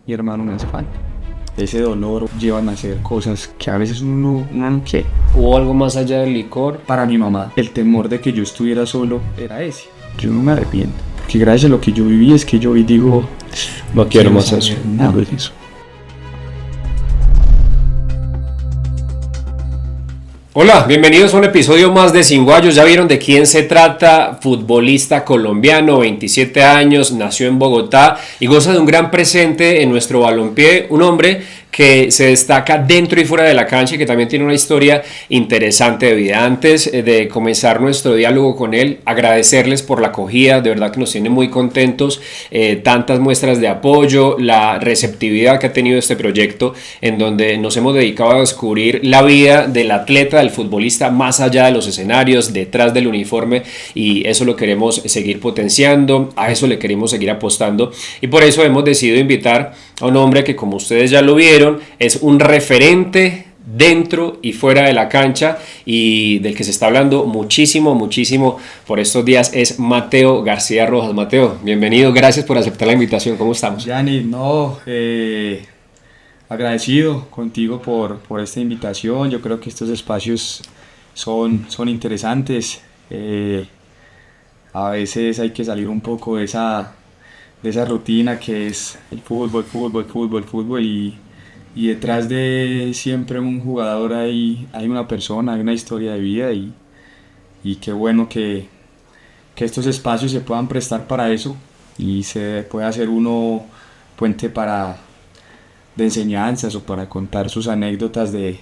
mi hermano me hace falta. Ese dolor lleva a hacer cosas que a veces uno no quiere. ¿Hubo algo más allá del licor? Para mi mamá, el temor de que yo estuviera solo era ese. Yo no me arrepiento, porque gracias a lo que yo viví es que yo hoy digo, No quiero más saber eso. nada de eso. Hola, bienvenidos a un episodio más de Sin Guayos. Ya vieron de quién se trata. Futbolista colombiano, 27 años, nació en Bogotá y goza de un gran presente en nuestro balompié. Un hombre que se destaca dentro y fuera de la cancha y que también tiene una historia interesante de vida. Antes de comenzar nuestro diálogo con él, agradecerles por la acogida, de verdad que nos tiene muy contentos, tantas muestras de apoyo, la receptividad que ha tenido este proyecto, en donde nos hemos dedicado a descubrir la vida del atleta, del futbolista, más allá de los escenarios, detrás del uniforme, y eso lo queremos seguir potenciando, a eso le queremos seguir apostando, y por eso hemos decidido invitar a un hombre que, como ustedes ya lo vieron, es un referente dentro y fuera de la cancha y del que se está hablando muchísimo por estos días. Es Mateo García Rojas. Mateo, bienvenido, gracias por aceptar la invitación. ¿Cómo estamos? Yanni, no, agradecido contigo por esta invitación. Yo creo que estos espacios son interesantes. A veces hay que salir un poco de esa rutina que es el fútbol y detrás de siempre un jugador hay una persona, hay una historia de vida y qué bueno que estos espacios se puedan prestar para eso y se pueda hacer uno puente de enseñanzas o para contar sus anécdotas de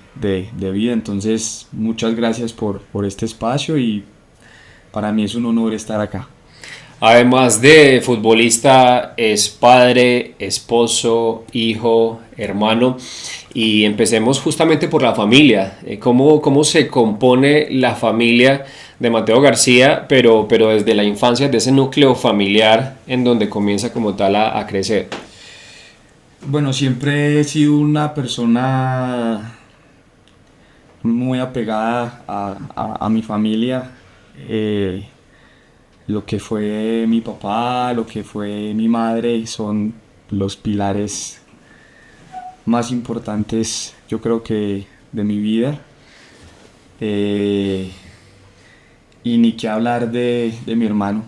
vida. Entonces, muchas gracias por este espacio y para mí es un honor estar acá. Además de futbolista, es padre, esposo, hijo, hermano. Y empecemos justamente por la familia. ¿Cómo se compone la familia de Mateo García, pero desde la infancia, de ese núcleo familiar en donde comienza como tal a crecer? Bueno, siempre he sido una persona muy apegada a mi familia. Lo que fue mi papá, lo que fue mi madre son los pilares más importantes, yo creo que de mi vida. Y ni que hablar de mi hermano,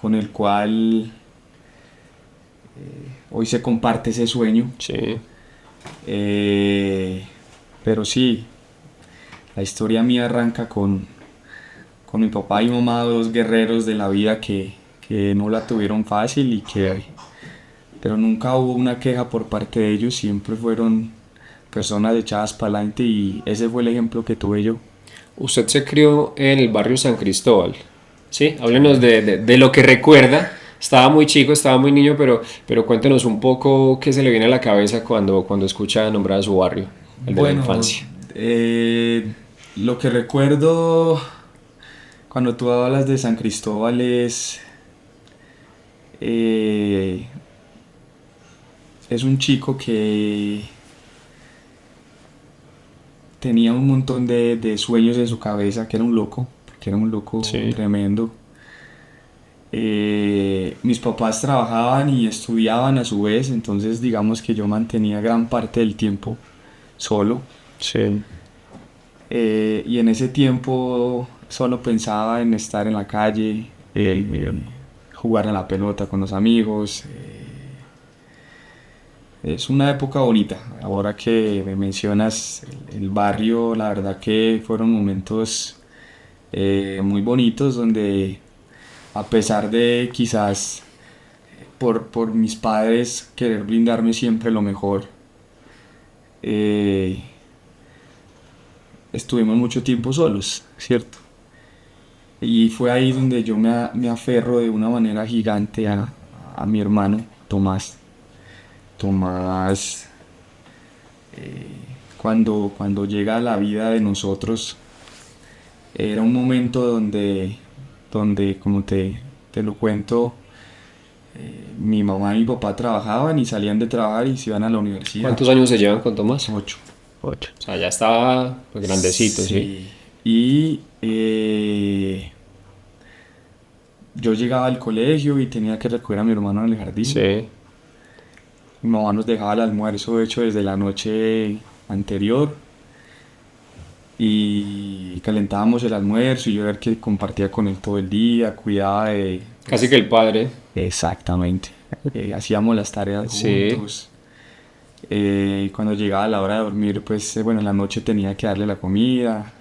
con el cual hoy se comparte ese sueño. Sí. Pero sí, la historia mía arranca con mi papá y mamá, dos guerreros de la vida que no la tuvieron fácil pero nunca hubo una queja por parte de ellos, siempre fueron personas echadas para adelante y ese fue el ejemplo que tuve yo. Usted se crió en el barrio San Cristóbal, ¿sí? Háblenos de lo que recuerda. Estaba muy chico, estaba muy niño, pero cuéntenos un poco qué se le viene a la cabeza cuando escucha nombrar a su barrio, el de la infancia. Lo que recuerdo cuando tú hablas de San Cristóbal es un chico que tenía un montón de sueños en su cabeza, que era un loco, Sí. tremendo. Mis papás trabajaban y estudiaban a su vez, entonces digamos que yo mantenía gran parte del tiempo solo. Sí. Y en ese tiempo solo pensaba en estar en la calle, jugar a la pelota con los amigos. Es una época bonita. Ahora que me mencionas el barrio, la verdad que fueron momentos muy bonitos donde a pesar de quizás por mis padres querer brindarme siempre lo mejor, eh, estuvimos mucho tiempo solos, ¿cierto? Y fue ahí donde yo me aferro de una manera gigante a mi hermano Tomás. Tomás, cuando llega a la vida de nosotros, era un momento donde como te lo cuento, mi mamá y mi papá trabajaban y salían de trabajar y se iban a la universidad. ¿Cuántos años se llevan con Tomás? 8. 8. O sea, ya estaba pues, grandecito, ¿sí? Y yo llegaba al colegio y tenía que recoger a mi hermano en el jardín. Sí. Mi mamá nos dejaba el almuerzo hecho desde la noche anterior y calentábamos el almuerzo y yo era el que compartía con él todo el día, cuidaba de... Casi que el padre. Exactamente. Hacíamos las tareas Sí. juntos. Y cuando llegaba la hora de dormir, pues bueno, en la noche tenía que darle la comida.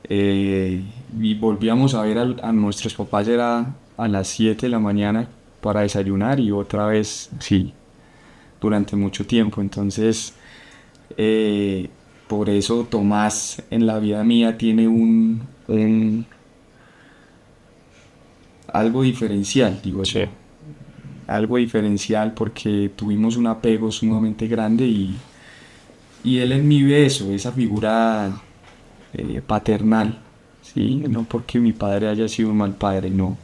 Y volvíamos a ver a nuestros papás era a las 7 de la mañana para desayunar y otra vez, sí, durante mucho tiempo. Entonces, eh, por eso Tomás en la vida mía tiene algo diferencial, digo Sí. yo. Algo diferencial porque tuvimos un apego sumamente grande y él en mí ve eso, esa figura paternal, ¿sí? No porque mi padre haya sido un mal padre, no,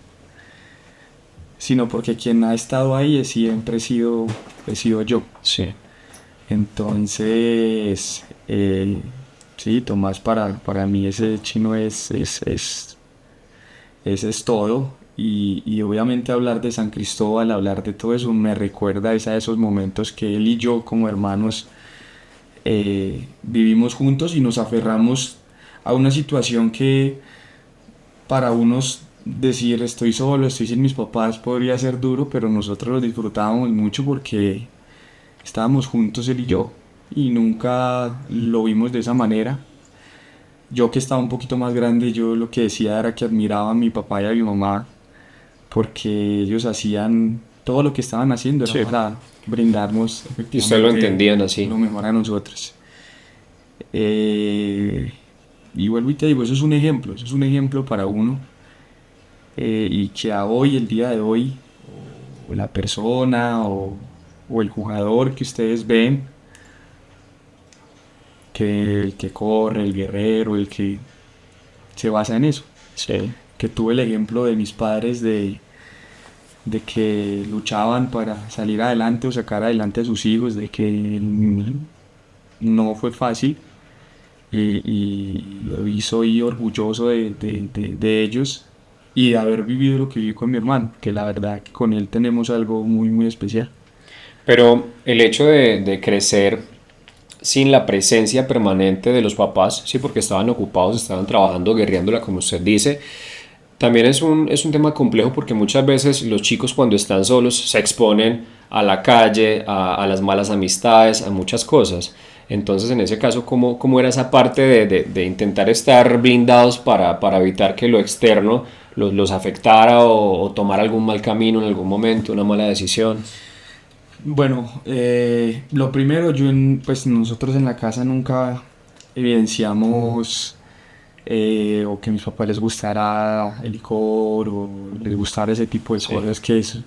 sino porque quien ha estado ahí siempre he sido yo. Sí. Entonces, sí, Tomás, para mí ese chino ese es todo. Y obviamente hablar de San Cristóbal, hablar de todo eso, me recuerda a esos momentos que él y yo como hermanos vivimos juntos y nos aferramos a una situación que para unos decir estoy solo, estoy sin mis papás podría ser duro, pero nosotros lo disfrutábamos mucho porque estábamos juntos él y yo y nunca lo vimos de esa manera. Yo que estaba un poquito más grande, yo lo que decía era que admiraba a mi papá y a mi mamá porque ellos hacían todo lo que estaban haciendo era Sí. para brindarnos Y ustedes lo efectivamente entendían así. lo mejor a nosotros. Eh, y vuelvo y te digo, eso es un ejemplo para uno y que a hoy, el día de hoy, o la persona o el jugador que ustedes ven, que el que corre, el guerrero, el que se basa en eso. Sí. Que tuve el ejemplo de mis padres de que luchaban para salir adelante o sacar adelante a sus hijos, de que no fue fácil y soy orgulloso de ellos y de haber vivido lo que viví con mi hermano, que la verdad que con él tenemos algo muy muy especial. Pero el hecho de crecer sin la presencia permanente de los papás, sí, porque estaban ocupados, estaban trabajando, guerreándola, como usted dice, también es un tema complejo porque muchas veces los chicos cuando están solos se exponen a la calle, a las malas amistades, a muchas cosas. Entonces, en ese caso, ¿cómo era esa parte de intentar estar blindados para evitar que lo externo los afectara o tomar algún mal camino en algún momento, una mala decisión? Bueno, lo primero, pues nosotros en la casa nunca evidenciamos o que a mis papás les gustara el licor o les gustara ese tipo de Sí, cosas que es.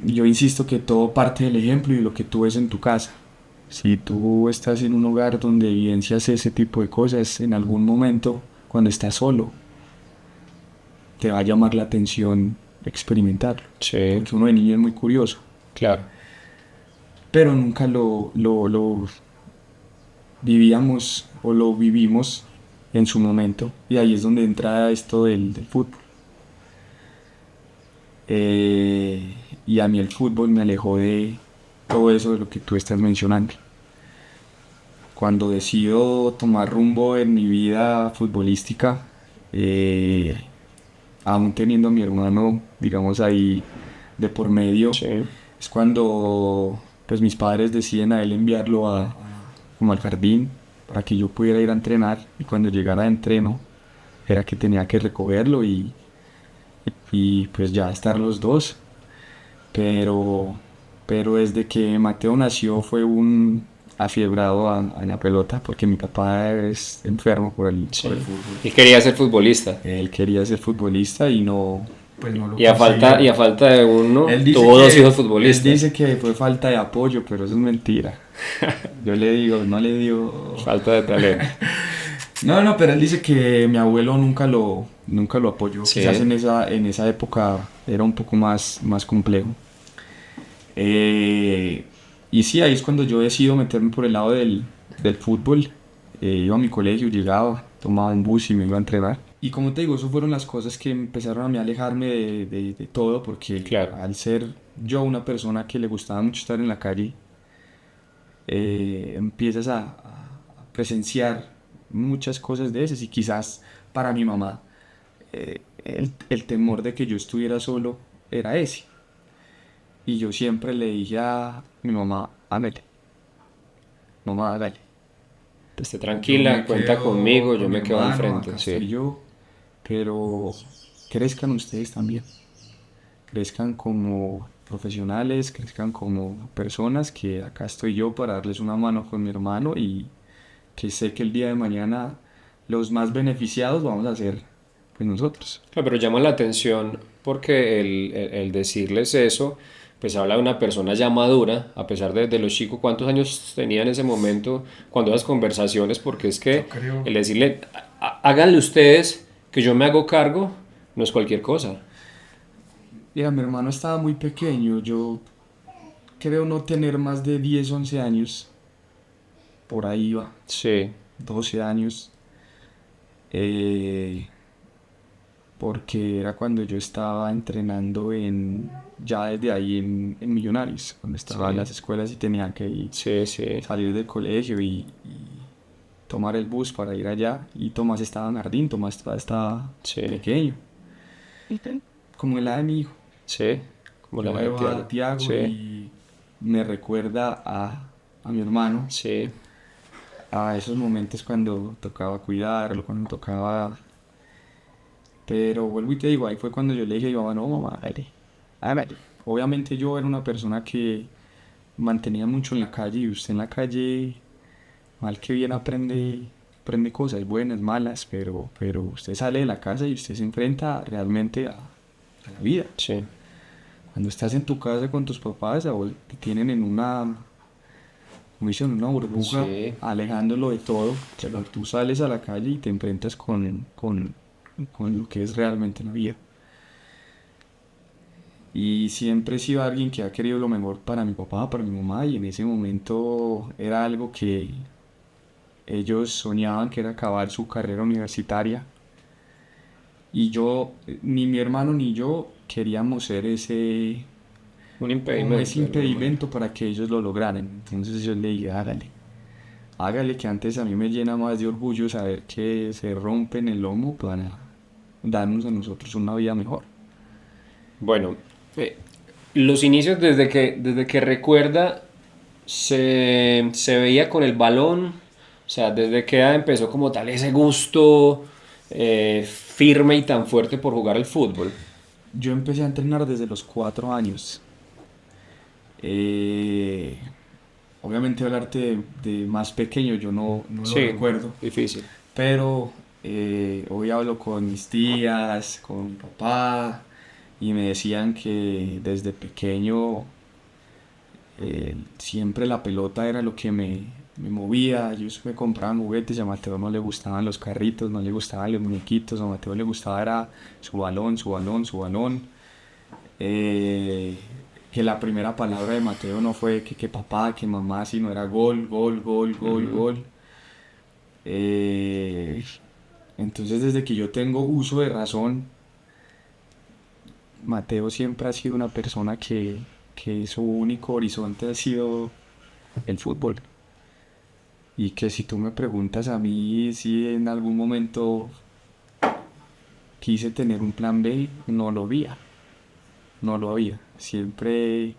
Yo insisto que todo parte del ejemplo y lo que tú ves en tu casa. Si tú estás en un hogar donde evidencias ese tipo de cosas, en algún momento, cuando estás solo, te va a llamar la atención experimentarlo. sí, Porque uno de niño es muy curioso. claro. Pero nunca lo vivíamos o lo vivimos en su momento. Y ahí es donde entra esto del fútbol. Y a mí el fútbol me alejó de todo eso de lo que tú estás mencionando. Cuando decido tomar rumbo en mi vida futbolística, eh, aún teniendo a mi hermano, digamos ahí de por medio, Sí. es cuando pues mis padres deciden a él enviarlo como al jardín para que yo pudiera ir a entrenar y cuando llegara de entreno era que tenía que recogerlo y pues ya estar los dos. Pero, pero desde que Mateo nació fue un afiebrado a la pelota porque mi papá es enfermo Sí. por el fútbol. Y quería ser futbolista. Él quería ser futbolista y no, pues no lo Y consiguió. a falta de uno, Él dice tuvo dos hijos él futbolistas. dice que fue falta de apoyo, pero eso es mentira. Yo le digo, no le dio. Falta de talento. No, no, pero él dice que mi abuelo nunca lo apoyó. Sí. Quizás en esa época era un poco más complejo. Eh, y sí, ahí es cuando yo decido meterme por el lado del fútbol. Iba a mi colegio, llegaba, tomaba un bus y me iba a entrenar. Y como te digo, eso fueron las cosas que empezaron a mí a alejarme de todo, porque Claro. al ser yo una persona que le gustaba mucho estar en la calle, empiezas a presenciar muchas cosas de esas y quizás para mi mamá el temor de que yo estuviera solo era ese. Y yo siempre le dije a mi mamá, hágale, mamá, hágale. Esté Yo tranquila, me cuenta quedo conmigo, con yo mi me quedo al hermano, frente, acá sí. estoy yo, pero crezcan ustedes también. Crezcan como profesionales, crezcan como personas, que acá estoy yo para darles una mano con mi hermano y que sé que el día de mañana los más beneficiados vamos a ser pues nosotros. Claro, pero llama la atención porque el decirles eso, pues habla de una persona ya madura, a pesar de los chicos, cuántos años tenía en ese momento cuando esas conversaciones, porque es Yo que creo. el decirle, háganle ustedes que yo me hago cargo, no es cualquier cosa. Mira, mi hermano estaba muy pequeño, yo creo no tener más de 10 11 años, por ahí va, Sí, 12 años, eh, porque era cuando yo estaba entrenando ya desde ahí en Millonarios, cuando estaba en sí, las escuelas y tenía que sí, sí, salir del colegio y tomar el bus para ir allá. Y Tomás estaba en jardín, Tomás todavía estaba sí, pequeño, como la de mi hijo. sí, como la Yo de veo Tiago. a Tiago Sí, y me recuerda a mi hermano, sí. a esos momentos cuando tocaba cuidarlo, cuando tocaba. Pero vuelvo y te digo, ahí fue cuando yo le dije a mi mamá, no, mamá, hágale, hágale. Obviamente yo era una persona que mantenía mucho en la calle y usted en la calle, mal que bien aprende cosas buenas, malas, pero usted sale de la casa y usted se enfrenta realmente a la vida. Sí, Cuando estás en tu casa con tus papás, te tienen en como dicen, una burbuja, sí. alejándolo de todo, pero tú sales a la calle y te enfrentas con lo que es realmente la vida. Y siempre he sido alguien que ha querido lo mejor para mi papá, para mi mamá, y en ese momento era algo que ellos soñaban, que era acabar su carrera universitaria. Y yo, ni mi hermano ni yo queríamos ser Un como ese impedimento de alguna manera. impedimento para que ellos lo lograran. Entonces yo le dije, hágale, hágale, que antes a mí me llena más de orgullo saber que se rompen el lomo para darnos a nosotros una vida mejor. Bueno, los inicios desde que recuerda se veía con el balón, o sea, desde que edad empezó como tal ese gusto firme y tan fuerte por jugar al fútbol. Yo empecé a entrenar desde los 4 años. Eh, Obviamente hablarte de más pequeño, yo no lo Sí, recuerdo, difícil. pero hoy hablo con mis tías, con mi papá, y me decían que desde pequeño siempre la pelota era lo que me movía. Ellos me compraban juguetes y a Mateo no le gustaban los carritos, no le gustaban los muñequitos, a Mateo le gustaba era su balón, su balón, su balón. Eh, que la primera palabra de Mateo no fue que papá, que mamá, sino era gol, gol, gol, gol, Ujú. gol. Eh, entonces desde que yo tengo uso de razón, Mateo siempre ha sido una persona que su único horizonte ha sido el fútbol. Y que si tú me preguntas a mí si en algún momento quise tener un plan B, no lo había, no lo había. Siempre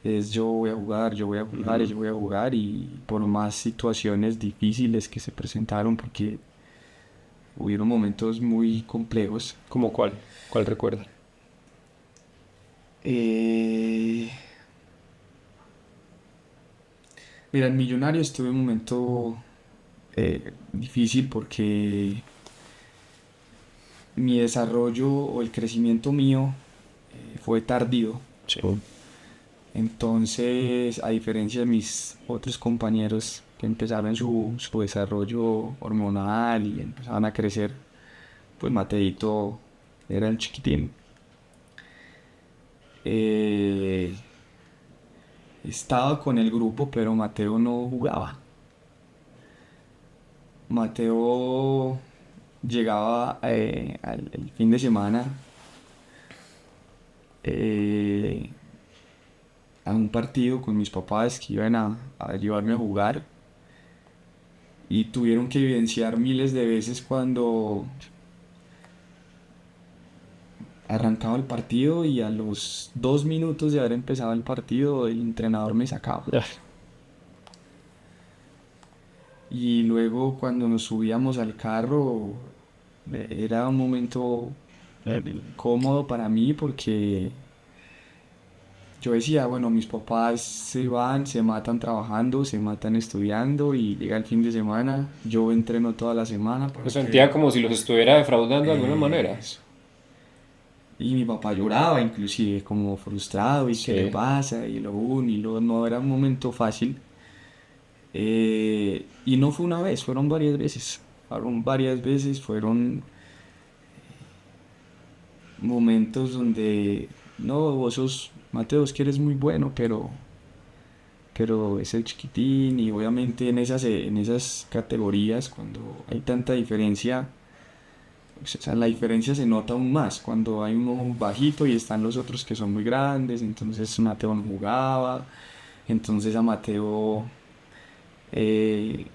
es yo voy a jugar, yo voy a jugar, Ujú. yo voy a jugar y por más situaciones difíciles que se presentaron, porque hubieron momentos muy complejos. ¿Cómo cuál? ¿Cuál recuerda? Eh, Mira, en Millonarios tuve un momento difícil porque mi desarrollo o el crecimiento mío fue tardío. Sí. Entonces, a diferencia de mis otros compañeros que empezaron su desarrollo hormonal y empezaban a crecer, pues Mateito era el chiquitín. Eh, Estaba con el grupo, pero Mateo no jugaba. Mateo llegaba el fin de semana eh, a un partido con mis papás que iban a llevarme a jugar y tuvieron que evidenciar miles de veces cuando arrancaba el partido y a los 2 minutos de haber empezado el partido el entrenador me sacaba. Y luego cuando nos subíamos al carro era un momento cómodo para mí porque yo decía, bueno, mis papás se van, se matan trabajando, se matan estudiando y llega el fin de semana, yo entreno toda la semana Lo sentía porque como si los estuviera defraudando de alguna manera. eso. Y mi papá lloraba inclusive como frustrado y qué le Sí. pasa y lo uno y lo no era un momento fácil. Y no fue una vez, fueron varias veces. Fueron varias veces, fueron momentos donde, no, vos sos, Mateo, es que eres muy bueno, pero es el chiquitín y obviamente en esas categorías, cuando hay tanta diferencia, pues, o sea, la diferencia se nota aún más cuando hay uno bajito y están los otros que son muy grandes, entonces Mateo no jugaba, entonces a Mateo eh,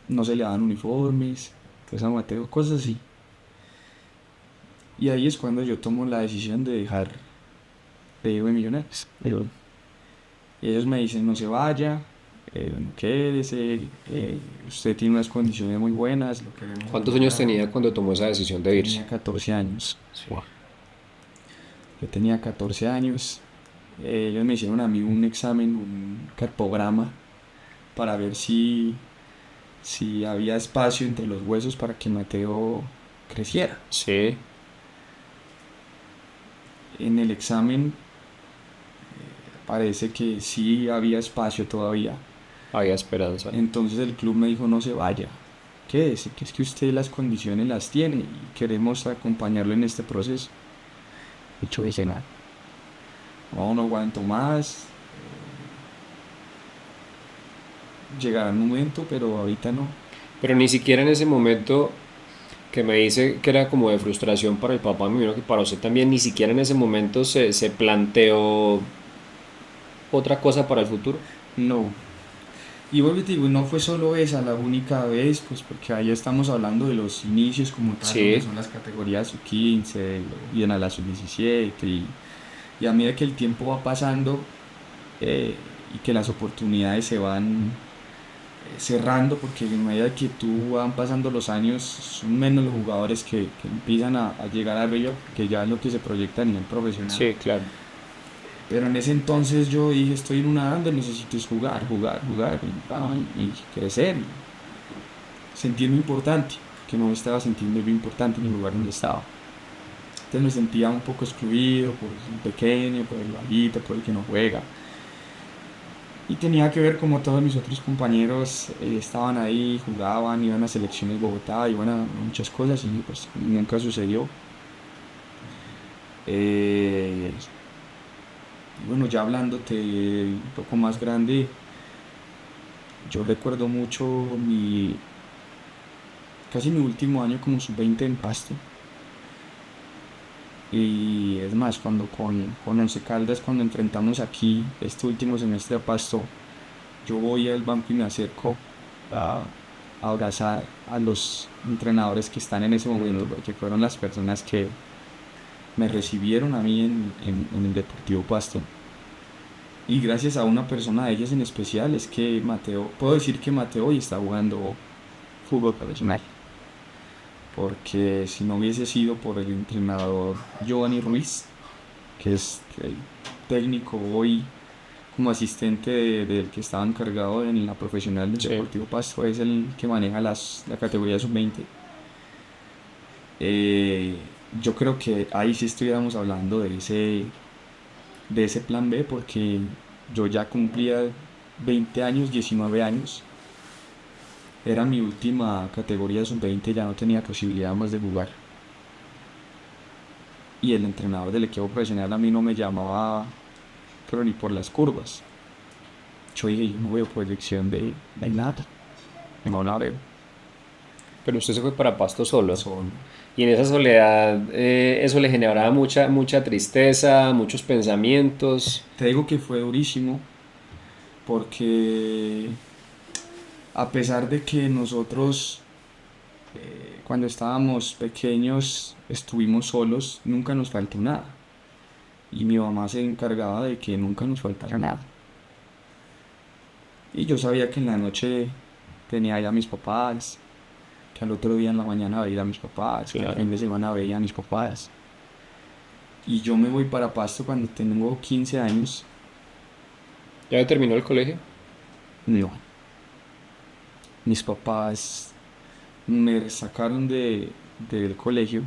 no se le daban uniformes, entonces a Mateo cosas así. Y ahí es cuando yo tomo la decisión de dejar de Millonarios. Y ellos me dicen, no se vaya, quédese, usted tiene unas condiciones muy buenas, lo queremos ¿Cuántos años ayudar. tenía cuando tomó esa decisión de irse? Tenía 14 años. Sí. Yo tenía 14 años. Ellos me hicieron a mí un examen, un carpograma, para ver si había espacio entre los huesos para que Mateo creciera. Sí, En el examen parece que sí había espacio todavía. había esperanza. Entonces el club me dijo, no se vaya, quédese, que es que usted las condiciones las tiene y queremos acompañarlo en este proceso. Hecho dije, nada, no aguanto más, llegará el momento, pero ahorita no. Pero ni siquiera en ese momento que me dice que era como de frustración para el papá, me imagino que para usted también, ni siquiera en ese momento se planteó otra cosa para el futuro. No. Y vuelvo y te digo, no fue solo esa la única vez, pues porque ahí estamos hablando de los inicios como tal, donde Sí, son las categorías sub-15, vienen a la sub-17 y a medida que el tiempo va pasando y que las oportunidades se van cerrando, porque en medida que tú van pasando los años, son menos los jugadores que empiezan a llegar arriba, que ya es lo que se proyecta a nivel profesional. sí, claro. Pero en ese entonces yo dije, estoy en una edad donde necesito es jugar y crecer, y sentirme importante, que no me estaba sintiendo yo importante en el lugar donde estaba. Entonces me sentía un poco excluido por el pequeño, por el bajito, por el que no juega. Y tenía que ver como todos mis otros compañeros estaban ahí, jugaban, iban a selecciones Bogotá, iban a muchas cosas y pues nunca sucedió. Eh, y bueno, ya hablándote un poco más grande, yo recuerdo mucho casi mi último año como sub-20 en Pasto. Y es más, cuando con Once Caldas, cuando enfrentamos aquí este último semestre a Pasto, yo voy al banco y me acerco a, a abrazar a los entrenadores que están en ese momento, porque fueron las personas que me recibieron a mí en el Deportivo Pasto. Y gracias a una persona de ellas en especial es que Mateo, puedo decir que Mateo hoy está jugando fútbol profesional. Porque si no hubiese sido por el entrenador Giovanni Ruiz, que es el técnico hoy como asistente del que estaba encargado en la profesional del Sí. Deportivo Pasto, es el que maneja la categoría sub-20. Yo creo que ahí sí estuviéramos hablando de ese plan B, porque yo ya cumplía 20 años, 19 años, era mi última categoría sub-20, ya no tenía posibilidad más de jugar. Y el entrenador del equipo profesional a mí no me llamaba, pero ni por las curvas. Yo dije, yo no veo proyección de nada, no la veo. Pero usted se fue para Pasto solo. solo. Y en esa soledad, eso le generaba mucha tristeza, muchos pensamientos. Te digo que fue durísimo porque a pesar de que nosotros cuando estábamos pequeños estuvimos solos, nunca nos faltó nada. Y mi mamá se encargaba de que nunca nos faltara nada. Y yo sabía que en la noche tenía ya a mis papás, que al otro día en la mañana veía a mis papás, que el Claro. fin de semana veía a mis papás. Y yo me voy para Pasto cuando tengo 15 años. ¿Ya terminó el colegio? No, mis papás me sacaron del colegio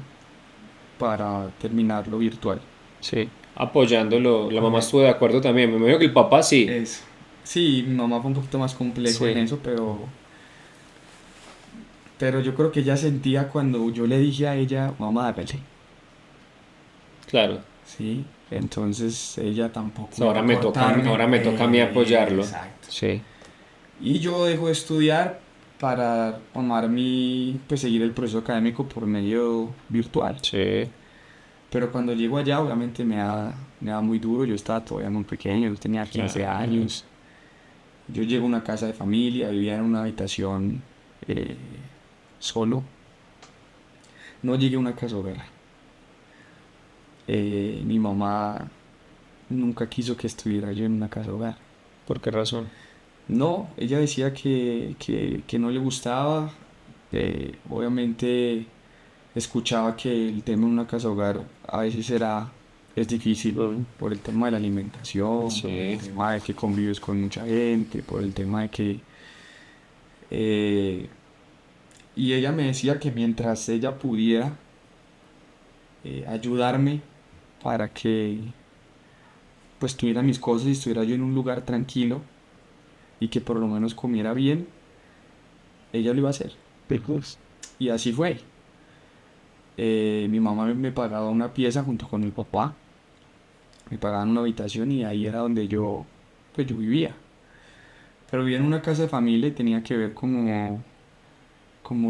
para terminarlo virtual. Sí. Apoyándolo. La mamá Me- estuvo de acuerdo también. Me imagino que el papá sí. Eso. Sí, mi mamá fue un poquito más complejo en Sí, eso, pero yo creo que ella sentía cuando yo le dije a ella, mamá, hágale. claro. Sí, entonces ella tampoco So, iba a ahora cortarme. me toca a mí apoyarlo. Exacto. Sí, Y yo dejo de estudiar para tomar pues seguir el proceso académico por medio virtual. sí, Pero cuando llego allá, obviamente me da muy duro. Yo estaba todavía muy pequeño, yo tenía 15 claro. años. Yo llego a una casa de familia, vivía en una habitación eh, solo. No llegué a una casa hogar. Mi mamá nunca quiso que estuviera yo en una casa hogar. ¿Por qué razón? No, ella decía que no le gustaba. Obviamente escuchaba que el tema en una casa hogar a veces es difícil por el tema de la alimentación, por el Sí, tema de que convives con mucha gente, por el tema de que... eh, y ella me decía que mientras ella pudiera ayudarme para que pues tuviera mis cosas y estuviera yo en un lugar tranquilo y que por lo menos comiera bien, ella lo iba a hacer. Y así fue. Mi mamá me pagaba una pieza junto con mi papá, me pagaban una habitación y ahí era donde pues yo vivía. Pero vivía en una casa de familia y tenía que ver como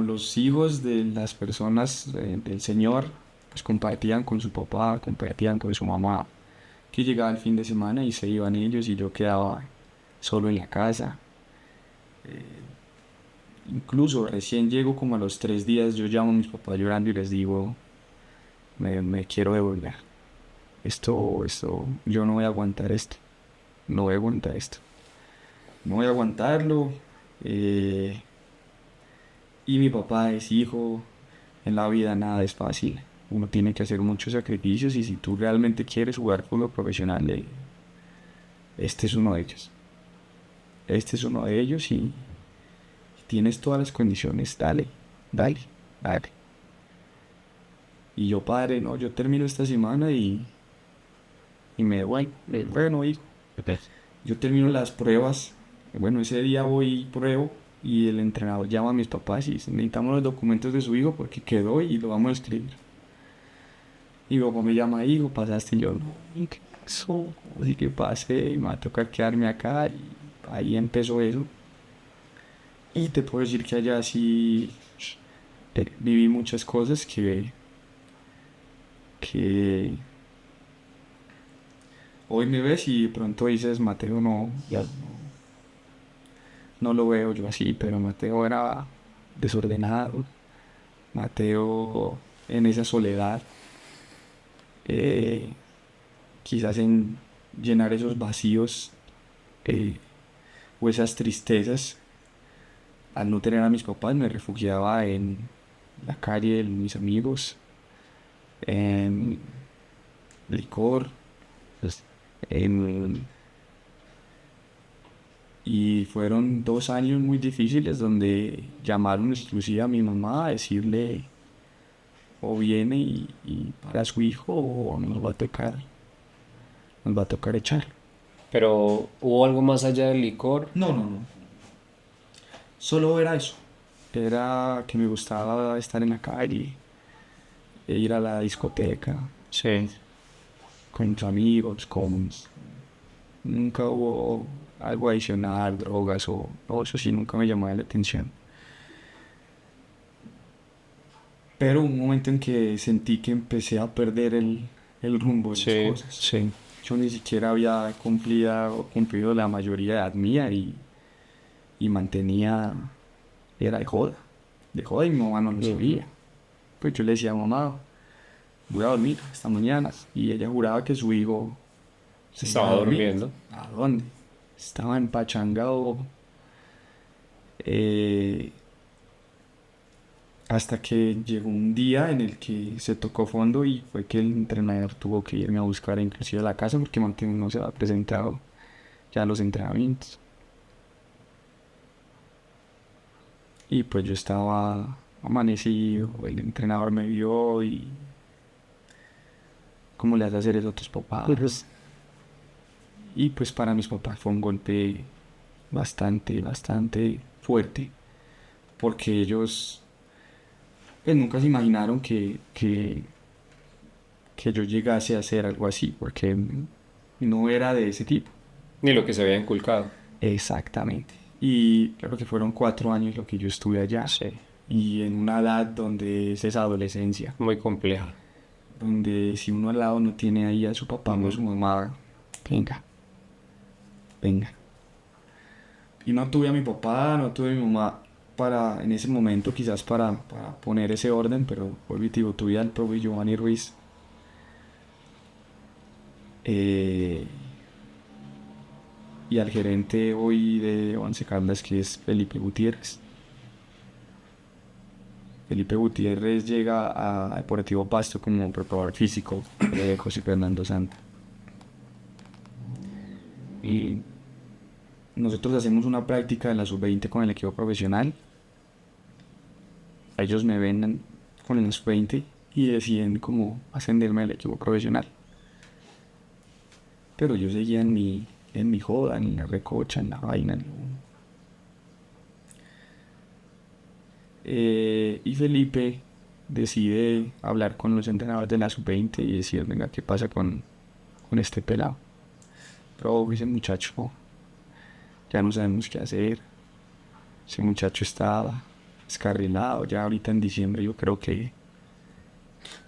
los hijos de las personas del Señor, pues compartían con su papá, compartían con su mamá, que llegaba el fin de semana y se iban ellos y yo quedaba solo en la casa. Incluso recién llego como a los 3 días, yo llamo a mis papás llorando y les digo, me quiero devolver. Yo no voy a aguantar esto. No voy a aguantar esto. No voy a aguantarlo. eh, y mi papá es hijo. En la vida nada es fácil. Uno tiene que hacer muchos sacrificios y si tú realmente quieres jugar fútbol profesional, este es uno de ellos. Este es uno de ellos y tienes todas las condiciones. Dale, dale, dale. Y yo, padre, no, yo termino esta semana y me devuelvo. Bueno, hijo. Yo termino las pruebas. Bueno, ese día voy y pruebo y el entrenador llama a mis papás y dice, necesitamos los documentos de su hijo porque quedó y lo vamos a escribir. Y mi papá me llama, hijo, pasaste y yo, no, ¿qué pasó? Así que pasé y me va a tocar quedarme acá y ahí empezó eso. Y te puedo decir que allá sí viví muchas cosas que hoy me ves y de pronto dices, Mateo, no, ya no lo veo yo así, pero Mateo era desordenado. Mateo en esa soledad, eh, quizás en llenar esos vacíos eh, o esas tristezas, al no tener a mis papás me refugiaba en la calle, en mis amigos, en licor, pues, en... Y fueron 2 años muy difíciles donde llamaron exclusiva a mi mamá a decirle o viene y para su hijo o nos va a tocar echar. pero ¿hubo algo más allá del licor? No, no, no. Solo era eso. Era que me gustaba estar en la calle, e ir a la discoteca Sí, con mis amigos, nunca hubo algo adicional, drogas o no, eso sí, nunca me llamó la atención. Pero un momento en que sentí que empecé a perder el rumbo de las Sí, cosas. sí. Yo ni siquiera había cumplido la mayoría de edad mía y mantenía, era de joda y mi mamá no lo Ujú. sabía. Pues yo le decía, mamá, voy a dormir esta mañana. Y ella juraba que su hijo seguía Estaba dormido. durmiendo. ¿A dónde? Estaba empachangado. eh, Hasta que llegó un día en el que se tocó fondo y fue que el entrenador tuvo que irme a buscar inclusive a la casa porque Montes no se había presentado ya a los entrenamientos. Y pues yo estaba amanecido, el entrenador me vio y cómo le hace hacer eso a tus papás. Y pues para mis papás fue un golpe bastante fuerte porque ellos pues nunca se imaginaron que yo llegase a hacer algo así porque no era de ese tipo. Ni lo que se había inculcado. Exactamente. Y claro que fueron 4 años lo que yo estuve allá. Sí, Y en una edad donde es esa adolescencia, muy compleja. donde si uno al lado no tiene ahí a su papá o a su Ujú. mamá, venga, venga. Y no tuve a mi papá, no tuve a mi mamá para, en ese momento quizás para poner ese orden, pero vuelvo y te digo, tuve al profe Giovanni Ruiz eh, y al gerente hoy de Once Caldas que es Felipe Gutiérrez. Felipe Gutiérrez llega a Deportivo Pasto como preparador físico de José Fernando Santa. Y nosotros hacemos una práctica en la sub-20 con el equipo profesional. Ellos me ven con el sub-20 y deciden como ascenderme al equipo profesional. Pero yo seguía en mi joda, en la recocha, en la vaina. Y Felipe decide hablar con los entrenadores de la sub-20 y decir, venga, ¿qué pasa con este pelado? Pero ese muchacho ya no sabemos qué hacer. Ese muchacho estaba descarrilado. Ya ahorita en diciembre yo creo que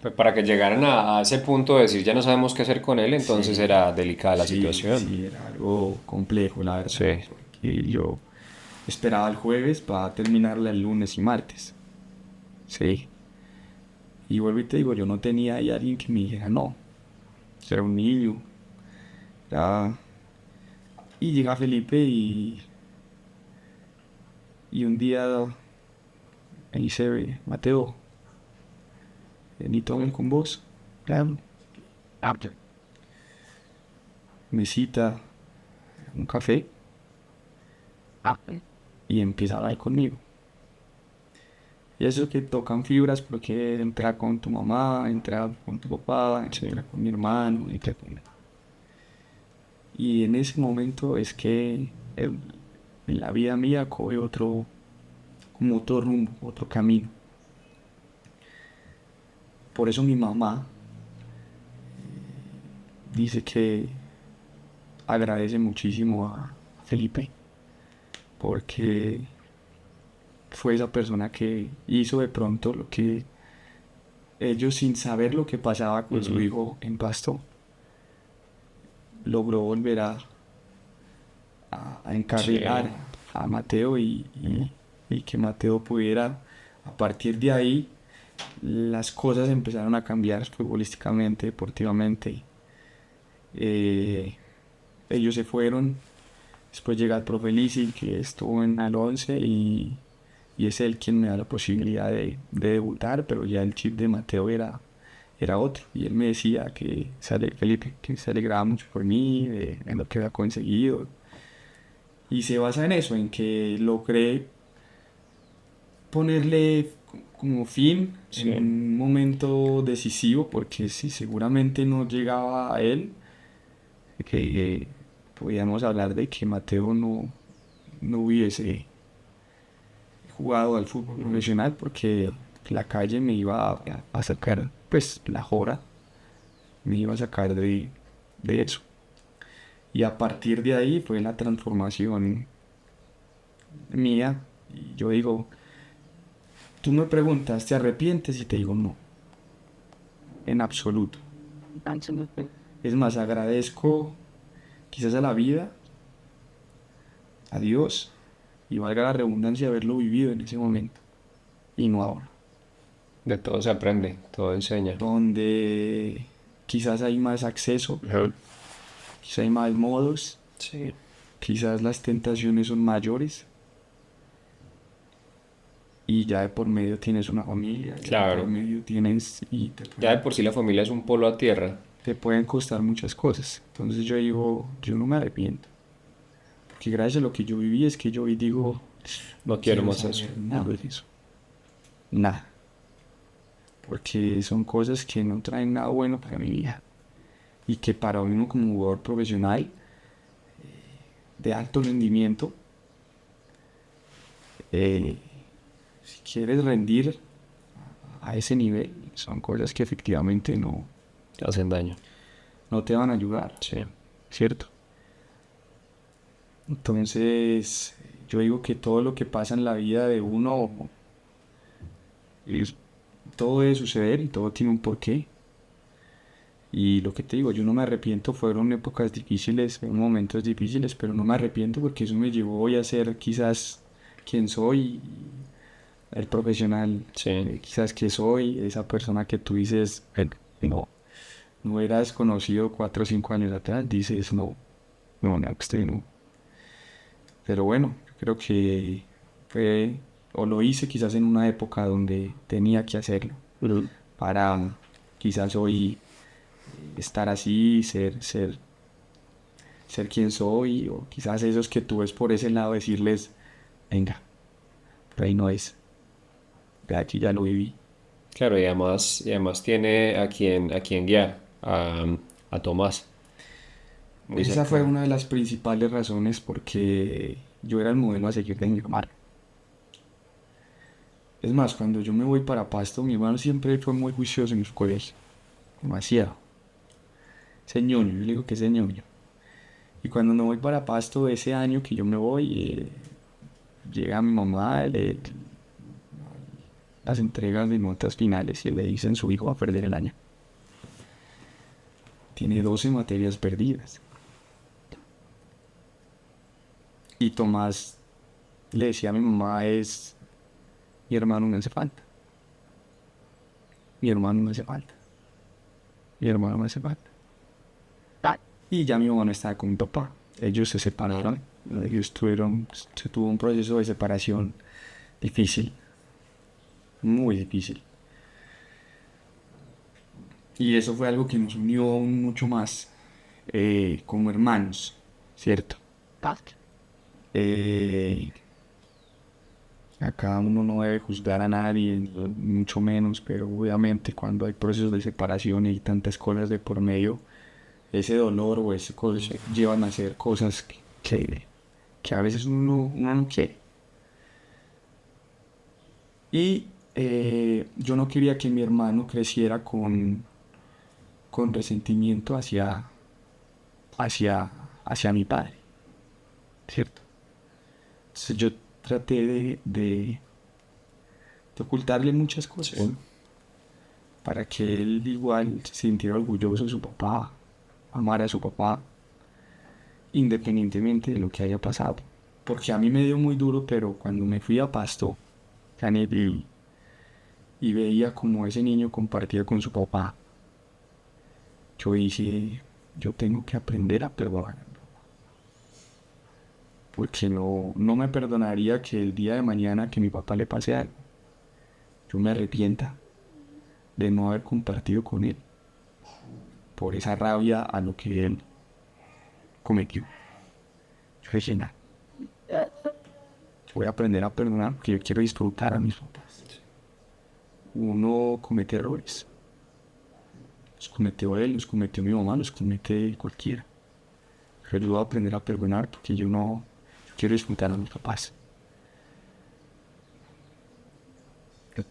Pues para que llegaran a ese punto de decir ya no sabemos qué hacer con él, entonces sí, era delicada la sí, situación. sí, era algo complejo, la verdad. Sí. Porque yo esperaba el jueves para terminarla el lunes y martes. Sí. Y vuelvo y te digo, yo no tenía ahí alguien que me dijera, no, era un niño. Era... Y llega Felipe y un día me dice, Mateo, necesito hablar con vos. Claro. Ah, ya. Me cita un café y empieza a hablar conmigo. Y eso que tocan fibras porque entra con tu mamá, entra con tu papá, Sí. entra con mi hermano, entra con... Y en ese momento es que en la vida mía coge como otro rumbo, otro camino. Por eso mi mamá dice que agradece muchísimo a Felipe, porque fue esa persona que hizo de pronto lo que ellos sin saber lo que pasaba con su Ujú. hijo en Pasto, logró volver a Sí. encarrilar a Mateo y que Mateo pudiera, a partir de ahí, las cosas empezaron a cambiar futbolísticamente, deportivamente. Eh, Ellos se fueron, después llega el profe Lisi, que estuvo en el 11 y es él quien me da la posibilidad de debutar, pero ya el chip de Mateo era otro. Y él me decía Felipe, que se alegraba mucho por mí, en lo que había conseguido. Y se basa en eso, en que logré ponerle como fin en Sí. un momento decisivo, porque si seguramente no llegaba a él, que podíamos hablar de que Mateo no hubiese jugado al fútbol profesional, porque la calle me iba a sacar, pues la jora me iba a sacar de eso. Y a partir de ahí fue la transformación mía. Y yo digo, Tú me preguntas, ¿te arrepientes? Y te digo no, en absoluto. Es más, agradezco quizás a la vida, a Dios, y valga la redundancia, haberlo vivido en ese momento y no ahora, De todo se aprende, todo enseña. donde quizás hay más acceso, Ujú. quizás hay más modos, Sí. quizás las tentaciones son mayores y ya de por medio tienes una familia, ya de por Claro. medio tienes y Ya de por sí la familia es un polo a tierra. te pueden costar muchas cosas. Entonces yo digo, yo no me arrepiento, porque gracias a lo que yo viví es que yo hoy digo, No no quiero quiero más eso. saber nada de eso, nada, porque son cosas que no traen nada bueno para mi vida y que para uno como jugador profesional de alto rendimiento, eh, si quieres rendir a ese nivel, son cosas que efectivamente Hacen daño. no te van a ayudar, Sí. ¿cierto? Entonces, yo digo que todo lo que pasa en la vida de uno, es- todo debe suceder y todo tiene un porqué. Y lo que te digo, yo no me arrepiento, fueron épocas difíciles, fueron momentos difíciles, pero no me arrepiento porque eso me llevó hoy a ser quizás quien soy, el profesional, Sí. quizás que soy, esa persona que tú dices, no, no eras conocido 4 o 5 años atrás, dices, no, no, no, usted no. Pero bueno, yo creo que fue, o lo hice quizás en una época donde tenía que hacerlo, para quizás hoy estar así, ser quien soy, o quizás esos que tú ves por ese lado decirles, venga, por ahí no es, de aquí ya lo viví. Claro, y además tiene a quien guiar, a Tomás. Muy Esa fue cercano. una de las principales razones porque yo era el modelo a seguir de mi hermano. Es más, cuando yo me voy para Pasto, mi hermano siempre fue muy juicioso en su colegio, demasiado. Ese ñoño, yo le digo que ese ñoño. Y cuando me voy para Pasto, ese año que yo me voy, llega mi mamá, las entregas de notas finales y le dicen su hijo va a perder el año. Tiene 12 materias perdidas. Y Tomás le decía a mi mamá es, mi hermano me hace falta. Mi hermano me hace falta. Mi hermano me hace falta. Y ya mi mamá no estaba con mi papá. Ellos se separaron. Se tuvo un proceso de separación difícil, muy difícil. Y eso fue algo que nos unió aún mucho más como hermanos, ¿cierto? Eh, Acá uno no debe juzgar a nadie, mucho menos, pero obviamente cuando hay procesos de separación y tantas cosas de por medio, ese dolor o ese cosas llevan a hacer cosas que a veces uno no quiere. Y yo no quería que mi hermano creciera con resentimiento hacia, hacia mi padre, ¿cierto? Entonces yo traté de ocultarle muchas cosas, Sí. ¿no? Para que él igual se sintiera orgulloso de su papá, amara a su papá, independientemente de lo que haya pasado. Porque a mí me dio muy duro, pero cuando me fui a Pasto, Canet, y veía como ese niño compartía con su papá, yo dije, yo tengo que aprender a perdonar. Porque no me perdonaría que el día de mañana que mi papá le pase algo, yo me arrepienta de no haber compartido con él por esa rabia a lo que él cometió. Yo dije, nada, voy a aprender a perdonar porque yo quiero disfrutar a mis papás. Uno comete errores. Los cometió él, los cometió mi mamá, los comete cualquiera. Pero yo voy a aprender a perdonar porque yo quiero disfrutar a mis papás.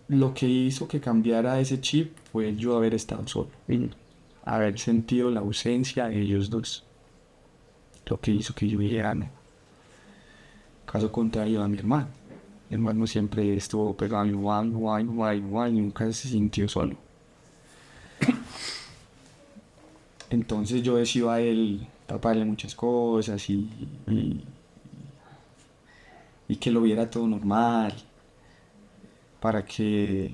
Lo que hizo que cambiara ese chip fue yo haber estado solo, haber sentido la ausencia de ellos dos. Lo que hizo que yo dijera no. Caso contrario a mi hermano. Mi hermano siempre estuvo pegado a mi mamá, mi mamá, mi mamá, y nunca se sintió solo. Entonces yo decía a él taparle muchas cosas y que lo viera todo normal, para que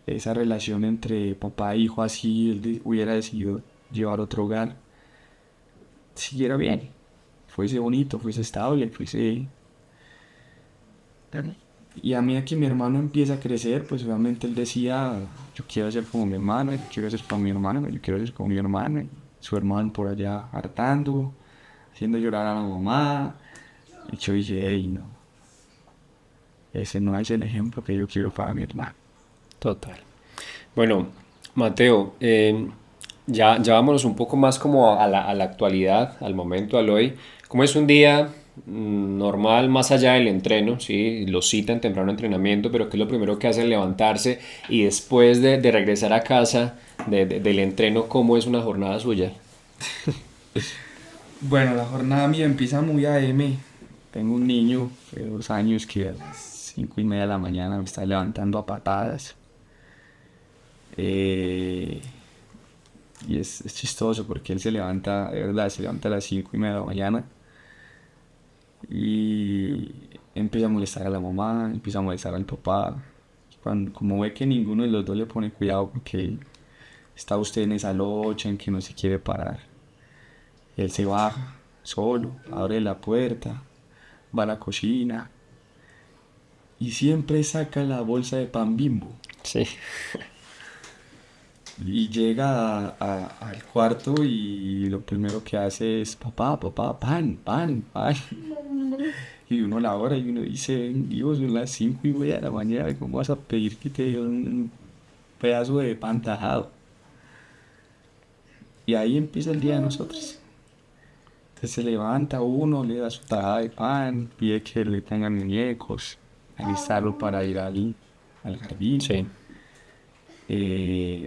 esa relación entre papá e hijo, así él hubiera decidido llevar otro hogar, siguiera bien, fuese bonito, fuese estable, fuese... Y a medida que mi hermano empieza a crecer, pues obviamente él decía, yo quiero ser como mi hermano, yo quiero ser como mi hermano, yo quiero ser como mi hermano, su hermano por allá hartando, haciendo llorar a la mamá. Y yo dije, hey, no, ese no es el ejemplo que yo quiero para mi hermano. Total. Bueno, Mateo, ya vámonos un poco más como a la actualidad, al momento, al hoy. ¿Cómo es un día normal más allá del entreno? ¿Sí? Lo citan temprano entrenamiento, pero ¿qué es lo primero que hacen? Levantarse y después de regresar a casa del entreno, ¿cómo es una jornada suya? Bueno, la jornada mía empieza muy AM. Tengo un niño de 2 años que a las 5:30 de la mañana me está levantando a patadas. Eh, y es chistoso porque él se levanta, de verdad, se levanta a las 5:30 de la mañana y empieza a molestar a la mamá, empieza a molestar al papá. Como ve que ninguno de los dos le pone cuidado porque está usted en esa locha en que no se quiere parar, él se baja solo, abre la puerta, va a la cocina y siempre saca la bolsa de pan Bimbo. Sí. Y llega al cuarto y lo primero que hace es, papá, papá, pan, pan, pan. Y uno la hora y uno dice, Dios, son las 5:30 de la mañana, ¿cómo vas a pedir que te dé un pedazo de pan tajado? Y ahí empieza el día de nosotros. Entonces se levanta uno, le da su tajada de pan, pide que le tengan muñecos, alistarlo para ir al jardín. Sí.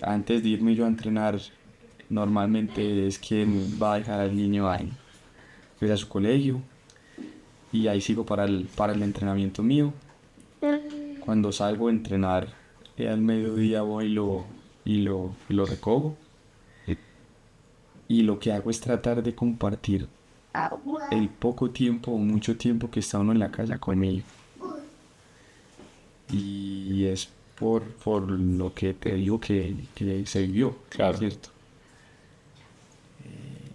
Antes de irme yo a entrenar, normalmente es quien va a dejar al niño ahí, pues a su colegio, y ahí sigo para el entrenamiento mío. Cuando salgo a entrenar, al mediodía voy y lo recojo. Y lo que hago es tratar de compartir el poco tiempo o mucho tiempo que está uno en la casa conmigo. Y es por lo que te digo que se vivió, Claro. ¿cierto?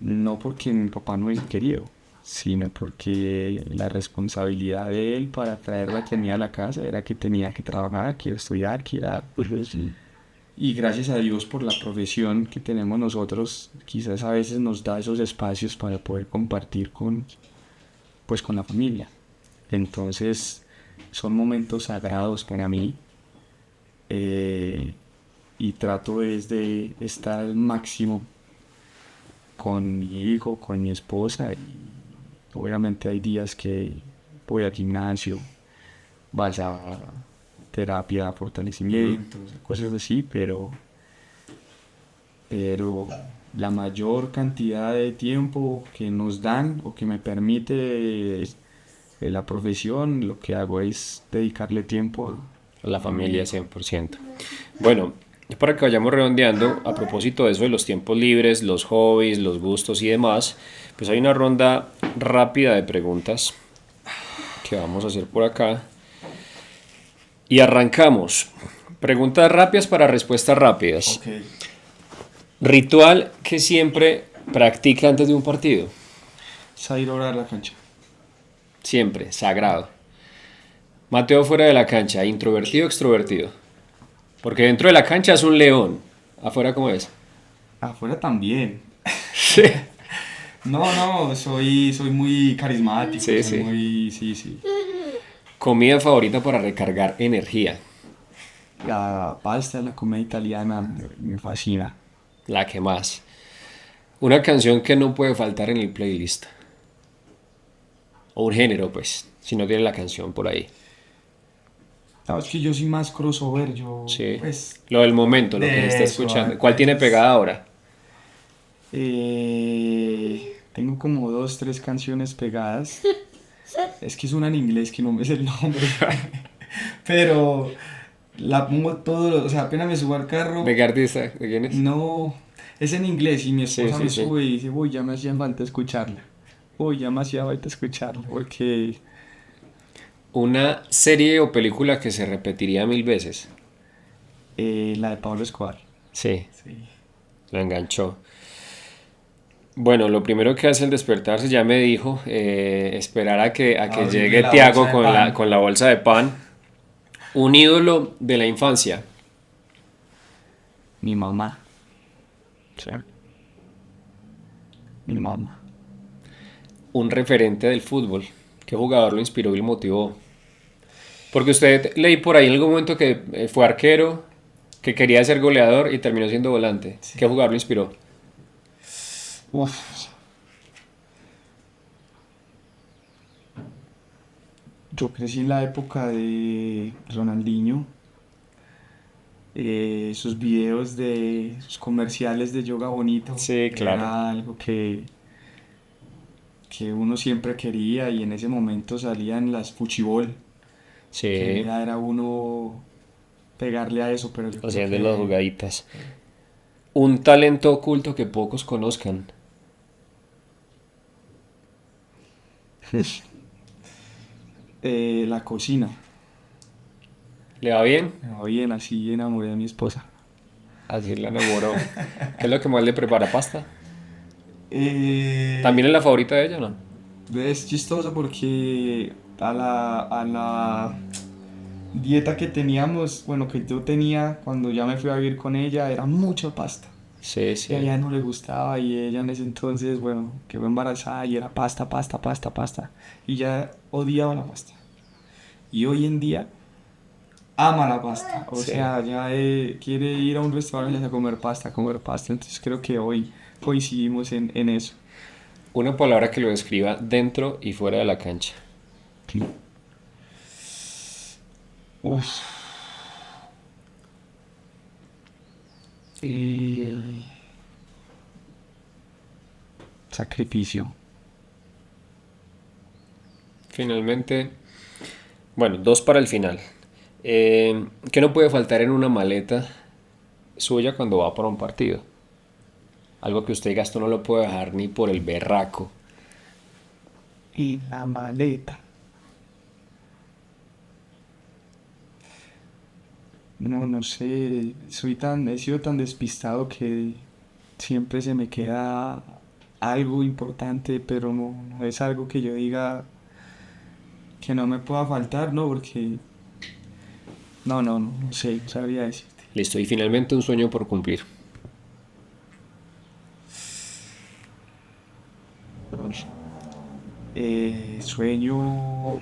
No porque mi papá no hubiese querido, sino porque la responsabilidad de él para traer la comida a la casa era que tenía que trabajar, que estudiar, que era... Y gracias a Dios por la profesión que tenemos nosotros, quizás a veces nos da esos espacios para poder compartir con la familia. Entonces, son momentos sagrados para mí. Y trato es de estar al máximo con mi hijo, con mi esposa. Y obviamente hay días que voy al gimnasio, vas a terapia, fortalecimiento, cosas así, pero la mayor cantidad de tiempo que nos dan o que me permite la profesión, lo que hago es dedicarle tiempo La a mi familia hijo. 100%. Bueno, para que vayamos redondeando, a propósito de eso de los tiempos libres, los hobbies, los gustos y demás, pues hay una ronda rápida de preguntas que vamos a hacer por acá. Y arrancamos. Preguntas rápidas para respuestas rápidas. Ok. Ritual que siempre practica antes de un partido. Salir a orar la cancha. Siempre, sagrado. Mateo fuera de la cancha, introvertido o extrovertido. Porque dentro de la cancha es un león. Afuera, ¿cómo es? Afuera también. Sí. No, soy muy carismático, Sí, soy sí. muy, sí, sí. Comida favorita para recargar energía. La pasta, la comida italiana me fascina. La que más. Una canción que no puede faltar en el playlist. O un género, pues. Si no tiene la canción por ahí. Sabes que yo soy más crossover, yo, Sí. pues, Lo del momento, lo que se está de eso, escuchando. ¿Cuál tiene entonces, pegada ahora? tengo como dos, tres canciones pegadas. Es que es una en inglés que no me sé el nombre. Pero la pongo todo, o sea, apenas me subo al ¿De carro, qué artista? ¿De quién es? no, es en inglés y mi Sí, esposa sí, me sí. sube y dice, uy, ya me hacía falta escucharla. Uy, ya me hacía falta escucharla porque Una serie o película que se repetiría 1000 veces. la de Pablo Escobar. Sí, Sí. lo enganchó. Bueno, lo primero que hace al despertarse, ya me dijo, esperar a que Abrirle llegue la bolsa Tiago de con la, pan. con la bolsa de pan. Un ídolo de la infancia. Mi mamá. Sí. Mi mamá. Un referente del fútbol. ¿Qué jugador lo inspiró y lo motivó? Porque usted leí por ahí en algún momento que fue arquero, que quería ser goleador y terminó siendo volante. Sí. ¿Qué jugador lo inspiró? Uf, yo crecí en la época de Ronaldinho. Sus videos de sus comerciales de yoga bonito Sí, claro. era algo que uno siempre quería y en ese momento salían las fuchibol. Sí, Quería era uno pegarle a eso, pero yo creo haciendo las que jugaditas. Un talento oculto que pocos conozcan. la cocina. ¿Le va bien? Me va bien, así enamoré de mi esposa. Así la enamoró. ¿Qué es lo que más le prepara? ¿Pasta? Eh, ¿También es la favorita de ella, no? es chistoso porque a la dieta que teníamos, bueno, que yo tenía cuando ya me fui a vivir con ella, era mucha pasta. Sí, Y a sí. ella no le gustaba y ella en ese entonces, bueno, quedó embarazada y era pasta, pasta, pasta, pasta. Y ya odiaba la pasta. Y hoy en día ama la pasta. O Sí. sea, ya quiere ir a un restaurante a comer pasta, a comer pasta. Entonces creo que hoy coincidimos en eso. Una palabra que lo describa dentro y fuera de la cancha. Uf. Eh, sacrificio. Finalmente, bueno, dos para el final. ¿Qué no puede faltar en una maleta suya cuando va para un partido? Algo que usted diga, esto no lo puede dejar ni por el berraco. Y la maleta. No, no sé, he sido tan despistado que siempre se me queda algo importante, pero no es algo que yo diga que no me pueda faltar, ¿no? Porque no sé, no sabría decirte. Listo, y finalmente un sueño por cumplir. Sueño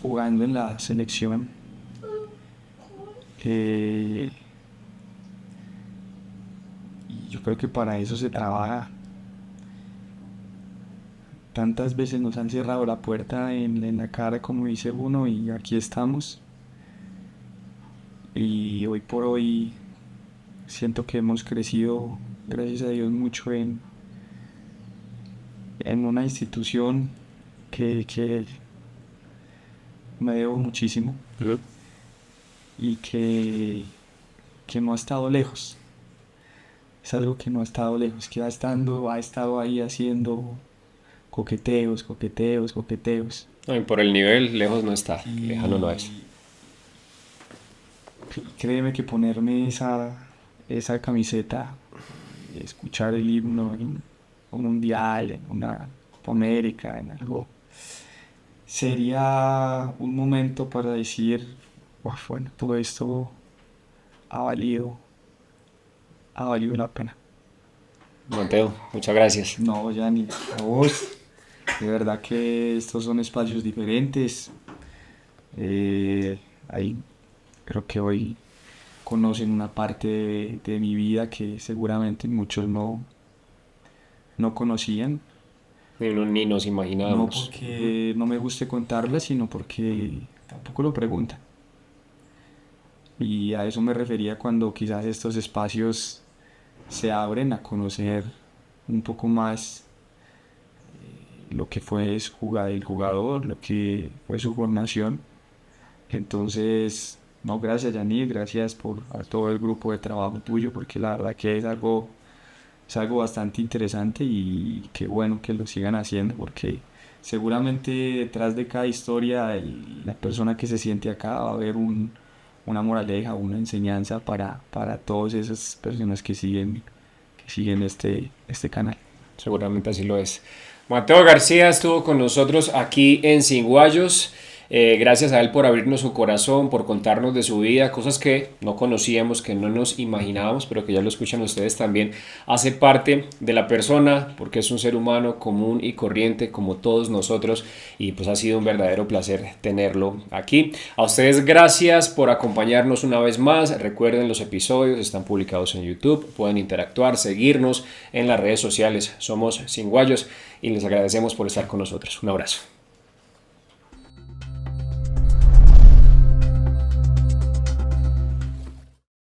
jugando en la selección. eh, y yo creo que para eso se trabaja. Tantas veces nos han cerrado la puerta en la cara, como dice uno, y aquí estamos. Y hoy por hoy siento que hemos crecido, gracias a Dios, mucho en una institución que me debo muchísimo y que no ha estado lejos. Es algo que no ha estado lejos, que ha estado ahí haciendo coqueteos, coqueteos, coqueteos. No, y por el nivel, lejos no está, lejano no es. Y créeme que ponerme esa camiseta, escuchar el himno en un mundial, en una Copa América, en algo, sería un momento para decir, "Uf, bueno, todo esto ha valido, ha valido la pena". Mateo, muchas gracias. No, Yanni, a vos. De verdad que estos son espacios diferentes. Ahí creo que hoy conocen una parte de mi vida que seguramente muchos no conocían. Ni nos No imaginábamos. porque no me guste contarla, sino porque tampoco lo preguntan. Y a eso me refería cuando quizás estos espacios se abren a conocer un poco más lo que fue el jugador, lo que fue su formación. Entonces, no, gracias Yanir, gracias por a todo el grupo de trabajo tuyo, porque la verdad que es algo bastante interesante y qué bueno que lo sigan haciendo, porque seguramente detrás de cada historia, la persona que se siente acá va a haber una moraleja, una enseñanza para todas esas personas que siguen este canal. Seguramente así lo es. Mateo García estuvo con nosotros aquí en Sin Guayos. Gracias a él por abrirnos su corazón, por contarnos de su vida, cosas que no conocíamos, que no nos imaginábamos, pero que ya lo escuchan ustedes también. Hace parte de la persona porque es un ser humano común y corriente como todos nosotros y pues ha sido un verdadero placer tenerlo aquí. A ustedes gracias por acompañarnos una vez más. Recuerden, los episodios están publicados en YouTube, pueden interactuar, seguirnos en las redes sociales. Somos Sin Guayos y les agradecemos por estar con nosotros. Un abrazo.